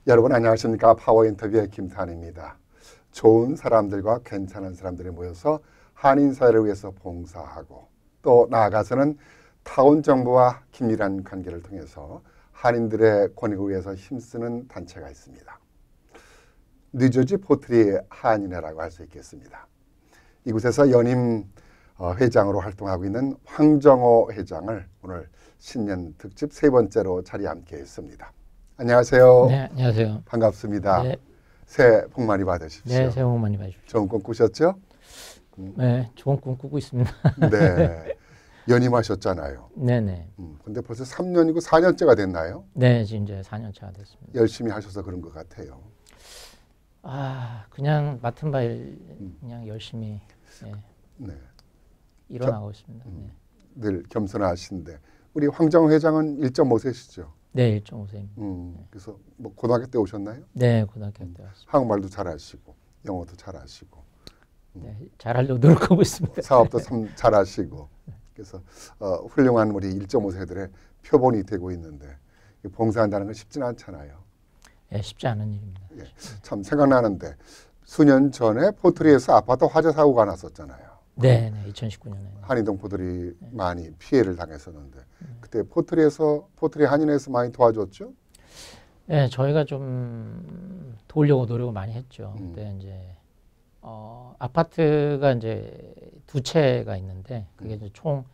여러분 안녕하십니까? 파워인터뷰의 김탄입니다. 좋은 사람들과 괜찮은 사람들이 모여서 한인사회를 위해서 봉사하고 또 나아가서는 타운 정부와 긴밀한 관계를 통해서 한인들의 권익을 위해서 힘쓰는 단체가 있습니다. 뉴저지 포트리 한인회라고 할 수 있겠습니다. 이곳에서 연임 회장으로 활동하고 있는 황정호 회장을 오늘 신년 특집 세 번째로 자리에 함께 했습니다. 안녕하세요. 네, 안녕하세요. 반갑습니다. 네. 새해 복 많이 받으십시오. 네, 새해 복 많이 받으십시오. 좋은 꿈 꾸셨죠? 네, 좋은 꿈 꾸고 있습니다. 네. 연임하셨잖아요. 네네. 근데 벌써 3년이고 4년째가 됐나요? 네, 지금 이제 4년 차가 됐습니다. 열심히 하셔서 그런 것 같아요. 그냥 맡은 바일 그냥 열심히 네. 일어나고 있습니다. 네. 늘 겸손하신데 우리 황정호 회장은 1.5세시죠? 네, 1.5세입니다. 그래서 뭐 고등학교 때 오셨나요? 네, 고등학교 때 왔습니다. 한국말도 잘하시고 영어도 잘하시고 네, 잘하려고 노력하고 있습니다. 사업도 참 잘하시고 그래서 훌륭한 우리 1.5세들의 표본이 되고 있는데 봉사한다는 건 쉽지는 않잖아요. 네, 쉽지 않은 일입니다. 예, 참 생각나는데 수년 전에 포트리에서 아파트 화재 사고가 났었잖아요. 네, 2019년에. 한인동포들이 많이 피해를 당했었는데 그때 포트리 한인회에서 많이 도와줬죠? 네, 저희가 좀 도우려고 노력을 많이 했죠. 그때 이제 아파트가 이제 두 채가 있는데 그게 이제 총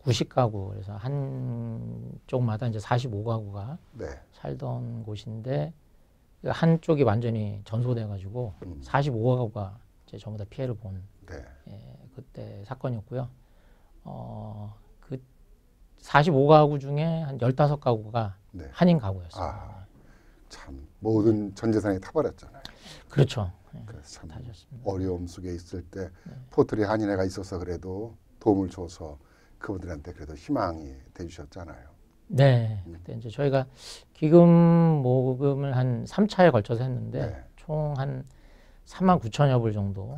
90가구 그래서 한쪽마다 이제 45가구가 네. 살던 곳인데 한쪽이 완전히 전소돼 가지고 45가구가 이제 전부 다 피해를 본 네. 그때 사건이었고요. 그 45가구 중에 한 15가구가 네. 한인 가구였어요. 참 모든 전 재산이 타버렸잖아요. 그렇죠. 그래서 참 타졌습니다. 어려움 속에 있을 때 포트리 한인회가 있어서 그래도 도움을 줘서 그분들한테 그래도 희망이 돼주셨잖아요. 네, 그때 이제 저희가 기금 모금을 한 3차에 걸쳐서 했는데 네. 총 한 3만 9천여 불 정도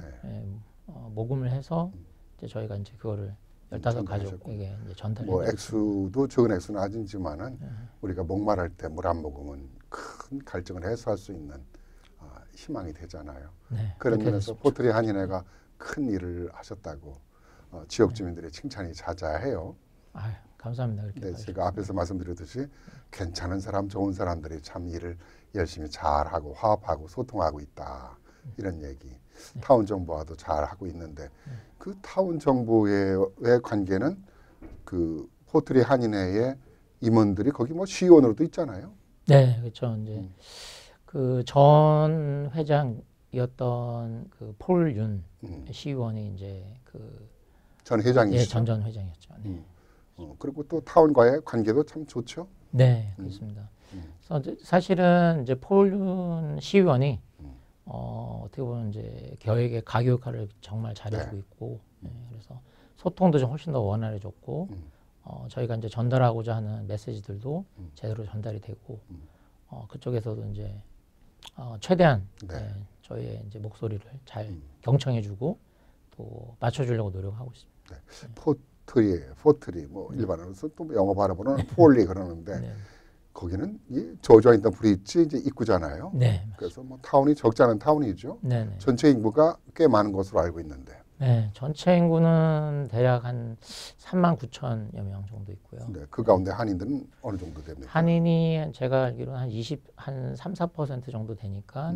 모금을 해서 이제 저희가 이제 그거를 15가족에게 이제 전달해 뭐 액수도 적은 액수는 아니지만은 우리가 목말할 때 물 한 모금은 큰 갈증을 해소할 수 있는 희망이 되잖아요. 네, 그런 그렇게 면에서 됐습니다. 포트리 한인회가 큰 일을 하셨다고 지역 주민들의 칭찬이 자자해요. 아유, 감사합니다. 그렇게 네, 봐주셔서. 제가 앞에서 말씀드렸듯이 괜찮은 사람, 좋은 사람들이 참 일을 열심히 잘하고 화합하고 소통하고 있다. 이런 얘기. 타운 정부와도 잘하고 있는데 그 타운 정부의 관계는 그 포트리 한인회의 임원들이 거기 뭐 시의원으로도 있잖아요. 네, 그렇죠. 이제 그 전 회장이었던 그 폴윤 시의원이 이제 그 전 회장이시죠. 전 회장이었죠. 네. 그리고 또 타운과의 관계도 참 좋죠. 네, 그렇습니다. 그래서 이제 사실은 이제 폴윤 시의원이 어떻게 보면 이제 계획의 가교 역할을 정말 잘해주고 있고, 그래서 소통도 좀 훨씬 더 원활해졌고, 저희가 이제 전달하고자 하는 메시지들도 제대로 전달이 되고, 그쪽에서도 이제 최대한 저희의 이제 목소리를 잘 경청해주고 또 맞춰주려고 노력하고 있습니다. 네. 포트리 뭐 일반으로서 또 영어 발음으로는 폴리 그러는데. 네. 거기는 이 저주와 있던 브릿지 이제 입구잖아요. 네. 그래서 뭐 타운이 적지 않은 타운이죠. 네. 전체 인구가 꽤 많은 것으로 알고 있는데. 네, 전체 인구는 대략 한 3만 9천여 명 정도 있고요. 네, 그 가운데 한인들은 어느 정도 됩니까? 한인이 제가 알기로는 한 3, 4% 정도 되니까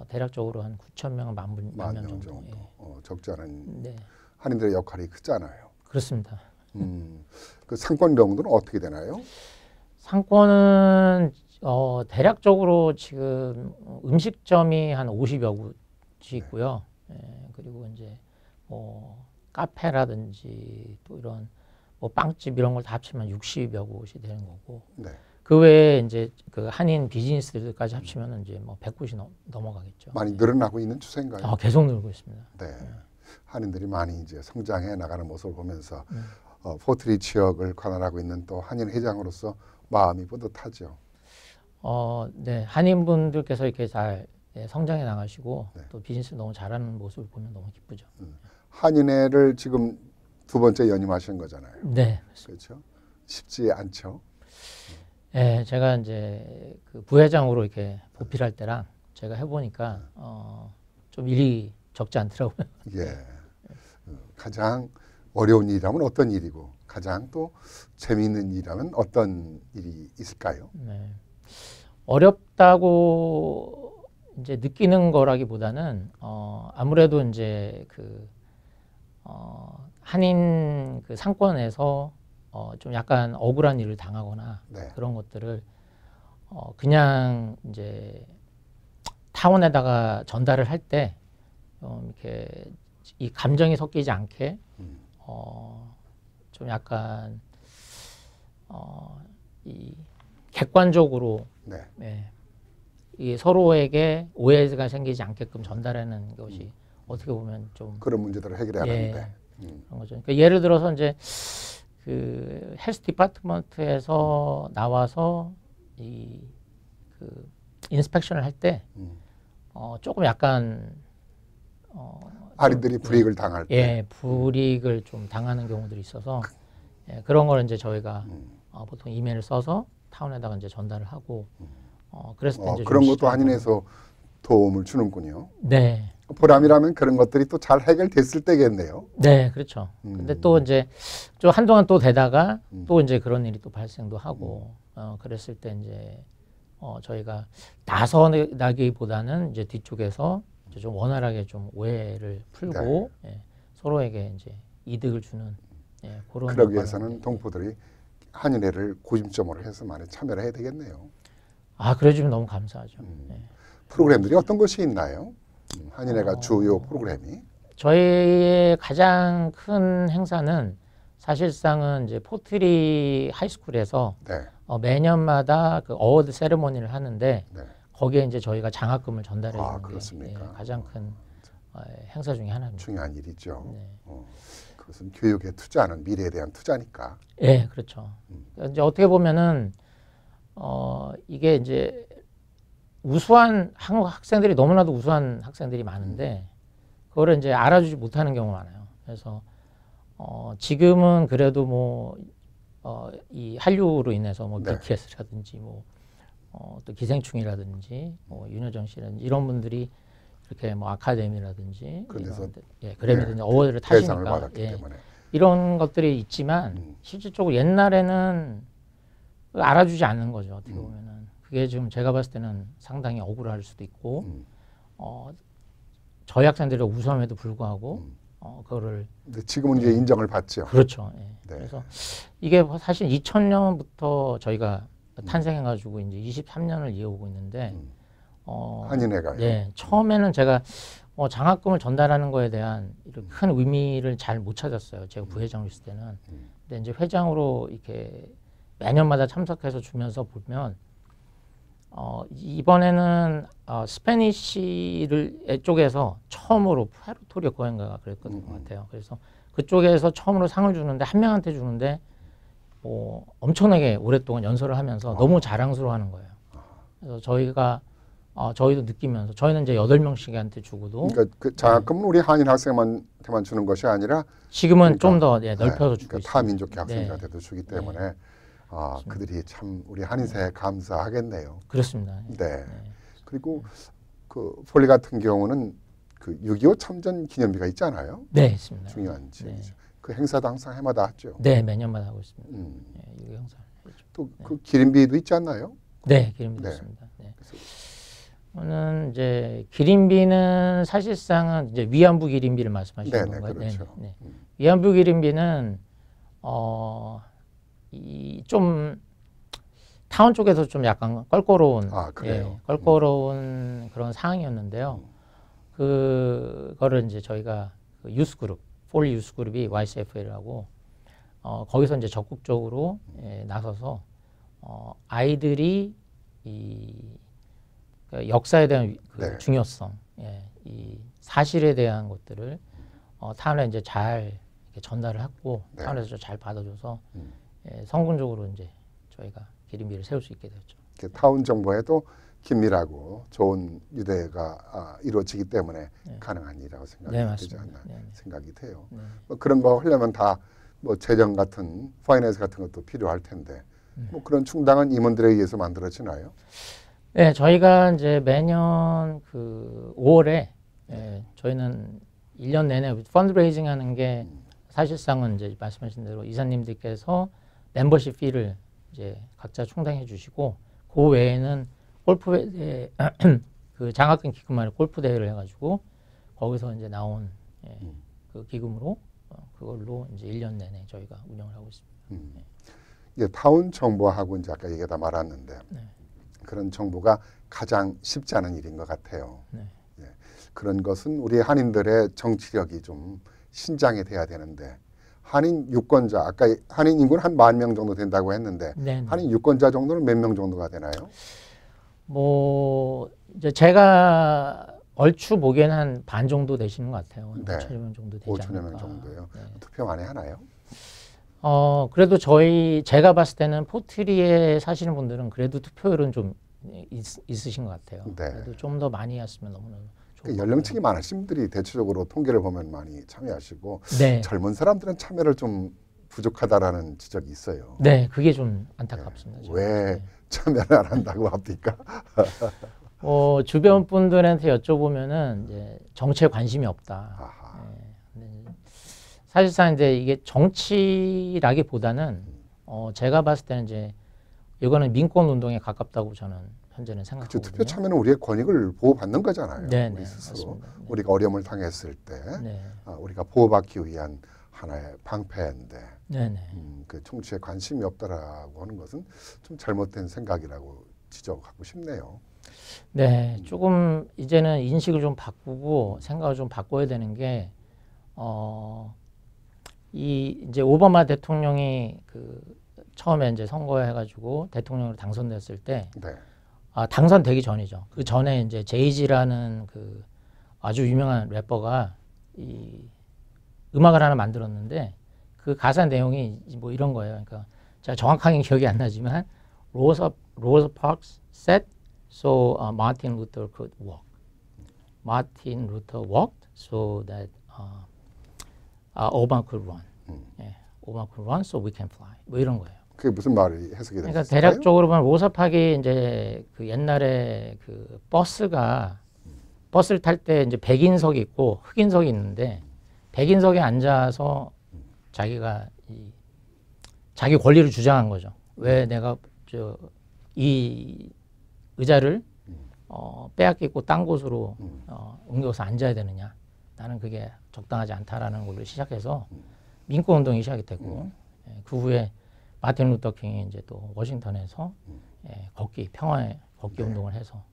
대략적으로 한 9천 명, 만 명 정도. 적지 않은 네. 한인들의 역할이 크잖아요. 그렇습니다. 그 상권 명도는 어떻게 되나요? 상권은 대략적으로 지금 음식점이 한 50여 곳이 있고요. 그리고 이제 뭐 카페라든지 또 이런 뭐 빵집 이런 걸 다 합치면 60여 곳이 되는 거고. 네. 그 외에 이제 그 한인 비즈니스들까지 합치면 이제 뭐 100곳이 넘어가겠죠. 많이 늘어나고 있는 추세인가요? 계속 늘고 있습니다. 네. 한인들이 많이 이제 성장해 나가는 모습을 보면서 포트리 지역을 관할하고 있는 또 한인 회장으로서 마음이 뿌듯하죠. 네. 한인분들께서 이렇게 잘 성장해 나가시고 또 비즈니스 너무 잘하는 모습을 보면 너무 기쁘죠. 한인회를 지금 두 번째 연임하신 거잖아요. 네. 그렇죠. 쉽지 않죠. 예, 제가 이제 그 부회장으로 이렇게 보필할 때랑 제가 해보니까 좀 일이 적지 않더라고요. 예. 가장 어려운 일이라면 어떤 일이고 가장 또 재미있는 일이라면 어떤 일이 있을까요? 네. 어렵다고 이제 느끼는 거라기보다는 아무래도 이제 그 한인 그 상권에서 좀 약간 억울한 일을 당하거나 네. 그런 것들을 그냥 이제 타운에다가 전달을 할 때 이렇게 이 감정이 섞이지 않게 좀 약간 이 객관적으로 네. 예, 이 서로에게 오해가 생기지 않게끔 전달하는 것이 어떻게 보면 좀 그런 문제들을 해결하는데. 그런 거죠. 그러니까 예를 들어서 이제 그 헬스 디파트먼트에서 나와서 이 그 인스펙션을 할 때 조금 약간 할인들이 불이익을 당할 때. 예, 불이익을 좀 당하는 경우들이 있어서 예, 그런 걸 이제 저희가 보통 이메일을 써서 타운에다가 이제 전달을 하고 그랬을 때 이제 그런 좀 것도 한인에서 도움을 주는군요. 네, 보람이라면 그런 것들이 또 잘 해결됐을 때겠네요. 네, 그렇죠. 근데 또 이제 좀 한동안 또 되다가 또 이제 그런 일이 또 발생도 하고 그랬을 때 이제 저희가 나서나기보다는 이제 뒤쪽에서 이제 좀 원활하게 좀 오해를 풀고 예, 서로에게 이제 이득을 주는 예, 그런. 그러기 위해서는 동포들이 한인회를 고심점으로 해서 많이 참여를 해야 되겠네요. 아, 그래주면 너무 감사하죠. 예. 프로그램들이 어떤 것이 있나요? 한인회가 주요 프로그램이. 저희의 가장 큰 행사는 사실상은 이제 포트리 하이스쿨에서 네. 매년마다 그 어워드 세레모니를 하는데 네. 거기에 이제 저희가 장학금을 전달해 주는 게 그렇습니까? 예, 가장 큰 행사 중에 하나입니다. 중요한 일이죠. 네. 그것은 교육에 투자하는 미래에 대한 투자니까. 예, 그렇죠. 그러니까 이제 어떻게 보면은 이게 이제 우수한 한국 학생들이 너무나도 우수한 학생들이 많은데 그거를 이제 알아주지 못하는 경우가 많아요. 그래서 지금은 그래도 뭐 이 한류로 인해서 뭐 네. BTS라든지 뭐 또 기생충이라든지 뭐 윤여정 씨라든지 이런 분들이 이렇게 뭐 아카데미라든지 그런 데서 예, 그래미든지 예, 어워드를 대상을 타시니까 받았기 예, 때문에. 이런 것들이 있지만 실질적으로 옛날에는 알아주지 않는 거죠. 어떻게 보면은 그게 지금 제가 봤을 때는 상당히 억울할 수도 있고 저희 학생들의 우수함에도 불구하고 그거를 근데 지금은 이제 인정을 받죠. 그렇죠. 예. 네. 그래서 이게 사실 2000년부터 저희가 탄생해가지고 이제 23년을 이어오고 있는데 한인회가요. 네, 처음에는 제가 장학금을 전달하는 거에 대한 이런 큰 의미를 잘 못 찾았어요. 제가 부회장으로 있을 때는. 근데 이제 회장으로 이렇게 매년마다 참석해서 주면서 보면 이번에는 스페니쉬를 쪽에서 처음으로 푸에르토리코 거인가가 그랬던 것 같아요. 그래서 그쪽에서 처음으로 상을 주는데 한 명한테 주는데 뭐 엄청나게 오랫동안 연설을 하면서 너무 자랑스러워하는 거예요. 그래서 저희도 느끼면서 저희는 이제 8명씩한테 주고도 그러니까 그 장학금은 우리 한인 학생한테만 주는 것이 아니라 지금은 그러니까, 좀 더 넓혀서 주고 그러니까 있습니다. 타민족 학생들한테도 주기 때문에 그들이 참 우리 한인사에 감사하겠네요. 그렇습니다. 네. 그리고 그 폴리 같은 경우는 그 6.25 참전 기념비가 있잖아요. 네, 있습니다. 중요한 지역이죠. 그 행사도 항상 해마다 하죠. 네, 매년마다 하고 있습니다. 이 행사. 또 그 기림비도 있지 않나요? 네, 기림비도 네. 있습니다. 네. 저는 이제 기림비는 사실상은 이제 위안부 기림비를 말씀하시는 네, 건가요? 그렇죠. 네. 위안부 기림비는 이 좀 타운 쪽에서 좀 약간 껄끄러운, 그래요? 껄끄러운 그런 상황이었는데요. 그거를 이제 저희가 그 유스그룹, 폴 유스그룹이 YCFL이라고 거기서 이제 적극적으로 나서서 아이들이 그 역사에 대한 그 중요성, 이 사실에 대한 것들을 타운에 이제 잘 이렇게 전달을 하고 타운에서 잘 받아줘서 성공적으로 이제 저희가 기림비를 세울 수 있게 됐죠. 타운 정보에도 긴밀하고 좋은 유대가 이루어지기 때문에 가능한 일이라고 생각이 되지 않나 생각이 돼요. 뭐 그런 거 하려면 다 뭐 재정 같은 파이낸스 같은 것도 필요할 텐데 뭐 그런 충당은 임원들에 의해서 만들어지나요? 네, 저희가 이제 매년 그 5월에 예, 저희는 1년 내내 펀드레이징 하는 게 사실상은 이제 말씀하신 대로 이사님들께서 멤버십 피를 이제 각자 충당해 주시고 그 외에는 골프 대회 그 장학금 기금 말고 골프 대회를 해가지고 거기서 이제 나온 예, 그 기금으로 그걸로 이제 1년 내내 저희가 운영을 하고 있습니다. 예, 타운 정보하고 이제 아까 얘기가 다 말았는데 네. 그런 정보가 가장 쉽지 않은 일인 것 같아요. 네. 예, 그런 것은 우리 한인들의 정치력이 좀 신장이 돼야 되는데 한인 유권자 아까 한인 인구는 한 10,000명 정도 된다고 했는데 네. 한인 유권자 정도는 몇 명 정도가 되나요? 뭐 이제 제가 얼추 보기에는 한 반 정도 되시는 것 같아요. 네. 5천여 명 정도 되지 5천여 않을까. 명 정도요. 네. 투표 많이 하나요? 그래도 제가 봤을 때는 포트리에 사시는 분들은 그래도 투표율은 좀 있으신 것 같아요. 네. 그래도 좀 더 많이 했으면 너무너무 좋을 것 연령층이 많으신 분들이 대체적으로 통계를 보면 많이 참여하시고 네. 젊은 사람들은 참여를 좀 부족하다라는 지적이 있어요. 네, 그게 좀 안타깝습니다. 제가. 왜 네. 참여를 안 한다고 합니까? 주변 분들한테 여쭤보면은 이제 정치에 관심이 없다. 아하. 네. 사실상 이제 이게 정치라기보다는 제가 봤을 때는 이제 이거는 민권 운동에 가깝다고 저는 현재는 그렇죠. 생각하거든요. 투표 참여는 우리의 권익을 보호받는 거잖아요. 네, 우리 네, 스스로 맞습니다. 네. 우리가 어려움을 당했을 때 네, 우리가 보호받기 위한 하나의 방패인데 네, 네. 그 정치에 관심이 없다라고 하는 것은 좀 잘못된 생각이라고 지적하고 싶네요. 네, 조금 이제는 인식을 좀 바꾸고 생각을 좀 바꿔야 되는 게, 이제 오바마 대통령이 처음에 이제 선거해가지고 대통령으로 당선됐을 때, 네. 당선되기 전이죠. 그 전에 이제 제이지라는 그 아주 유명한 래퍼가 이 음악을 하나 만들었는데 그 가사 내용이 뭐 이런 거예요. 그러니까 제가 정확하게 기억이 안 나지만 Rosa Parks said so Martin Luther could walk. Martin Luther walked so that Obama could run. 예, Obama could run so we can fly. 뭐 이런 거예요. 그게 무슨 말이 해석이 되나요? 그러니까 대략적으로 보면 로사팍이 이제 그 옛날에 그 버스를 탈 때 이제 백인석이 있고 흑인석이 있는데 백인석에 앉아서 자기가 자기 권리를 주장한 거죠. 왜 내가 이 의자를 빼앗기고 딴 곳으로 옮겨서 앉아야 되느냐. 나는 그게 적당하지 않다라는 걸로 시작해서 민권 운동이 시작이 되고 그 후에 마틴 루터 킹이 이제 또 워싱턴에서 평화의 걷기 운동을 해서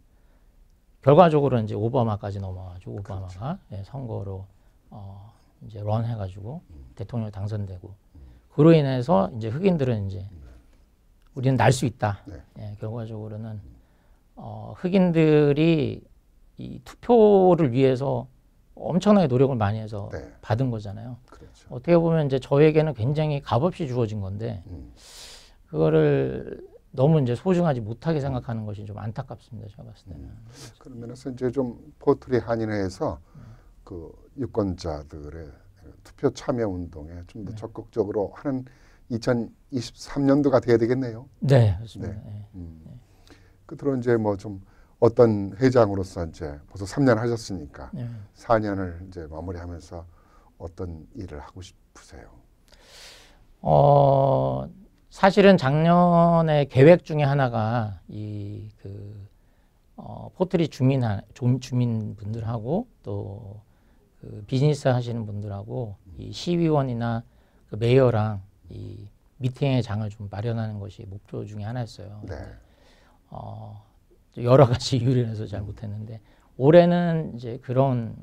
결과적으로 이제 오바마까지 넘어가지고 오바마가 선거로 이제 런 해가지고 대통령 당선되고 그로 인해서 이제 흑인들은 이제 우리는 날 수 있다. 결과적으로는 흑인들이 이 투표를 위해서 엄청나게 노력을 많이 해서 받은 거잖아요. 그렇죠. 어떻게 보면 이제 저에게는 굉장히 값없이 주어진 건데 그거를 너무 이제 소중하지 못하게 생각하는 것이 좀 안타깝습니다. 제가 봤을 때는. 그러면서 이제 좀 포트리 한인회에서 그 유권자들의 투표 참여 운동에 좀 더 적극적으로 하는 2023년도가 돼야 되겠네요. 네, 그렇습니다. 끝으로 이제 뭐 좀 어떤 회장으로서 이제 벌써 3년 하셨으니까 4년을 이제 마무리하면서 어떤 일을 하고 싶으세요? 사실은 작년에 계획 중에 하나가 포트리 주민분들하고 또 그 비즈니스 하시는 분들하고 이 시의원이나 그 메이어랑 이 미팅의 장을 좀 마련하는 것이 목표 중에 하나였어요. 네. 여러 가지 이유로 인해서 잘 못했는데 올해는 이제 그런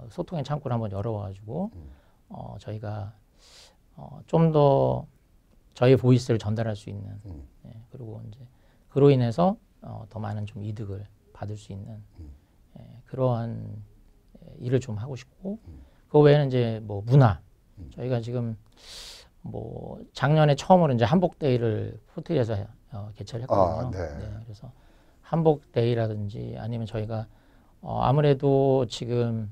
소통의 창구를 한번 열어가지고 저희가 좀 더 저희 보이스를 전달할 수 있는 그리고 이제 그로 인해서 더 많은 좀 이득을 받을 수 있는 그러한 일을 좀 하고 싶고 그 외에는 이제 뭐 문화 저희가 지금 뭐 작년에 처음으로 이제 한복데이를 포트리에서 개최를 했거든요. 그래서 한복데이라든지 아니면 저희가 아무래도 지금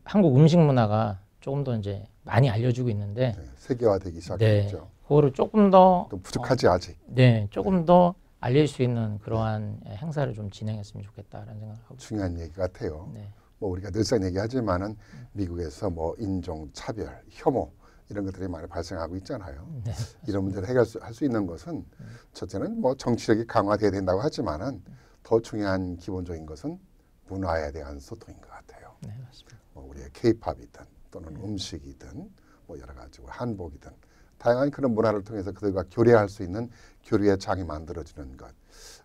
한국 음식 문화가 조금 더 이제 많이 알려지고 있는데 세계화되기 시작했죠. 그거를 조금 더 또 부족하지 아직. 네, 조금 더 알릴 수 있는 그러한 행사를 좀 진행했으면 좋겠다라는 생각을 하고 중요한 얘기 같아요. 네. 뭐 우리가 늘상 얘기하지만은 미국에서 뭐 인종 차별, 혐오 이런 것들이 많이 발생하고 있잖아요. 네. 이런 문제를 해결할 수 있는 것은 첫째는 뭐 정치력이 강화돼야 된다고 하지만은 더 중요한 기본적인 것은 문화에 대한 소통인 것 같아요. 네, 맞습니다. 뭐 우리의 케이팝이든 또는 음식이든 뭐 여러 가지 한복이든 다양한 그런 문화를 통해서 그들과 교류할 수 있는 교류의 장이 만들어지는 것.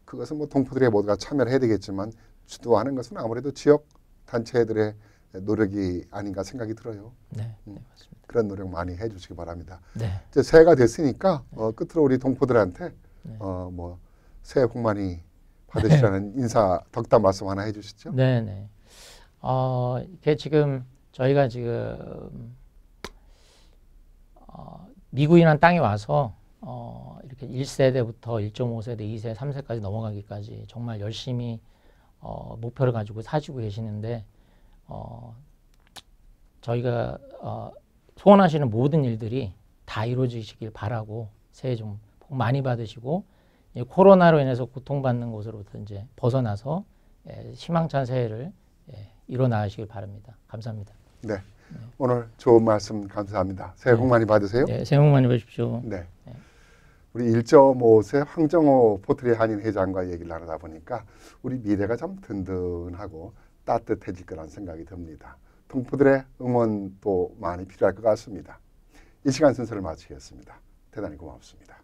그것은 뭐 동포들이 모두가 참여를 해야 되겠지만 주도하는 것은 아무래도 지역 단체들의 노력이 아닌가 생각이 들어요. 네, 네, 맞습니다. 그런 노력 많이 해주시기 바랍니다. 네. 이제 새해가 됐으니까 끝으로 우리 동포들한테 네. 뭐 새해 복 많이 받으시라는 인사 덕담 말씀 하나 해주시죠. 네, 네. 이게 지금 저희가 지금 미국이라는 땅에 와서 이렇게 1세대부터 1.5세대, 2세대, 3세까지 넘어가기까지 정말 열심히 목표를 가지고 사시고 계시는데 저희가 소원하시는 모든 일들이 다 이루어지시길 바라고 새해 좀 복 많이 받으시고 이 코로나로 인해서 고통받는 곳으로부터 이제 벗어나서 희망찬 새해를 이뤄나가시길 바랍니다. 감사합니다. 네. 오늘 좋은 말씀 감사합니다. 새해 복 많이 받으세요. 네, 새해 복 많이 받으십시오. 네. 우리 1.5세 황정호 포트리 한인 회장과 얘기를 나누다 보니까 우리 미래가 참 든든하고 따뜻해질 거라는 생각이 듭니다. 동포들의 응원도 많이 필요할 것 같습니다. 이 시간 순서를 마치겠습니다. 대단히 고맙습니다.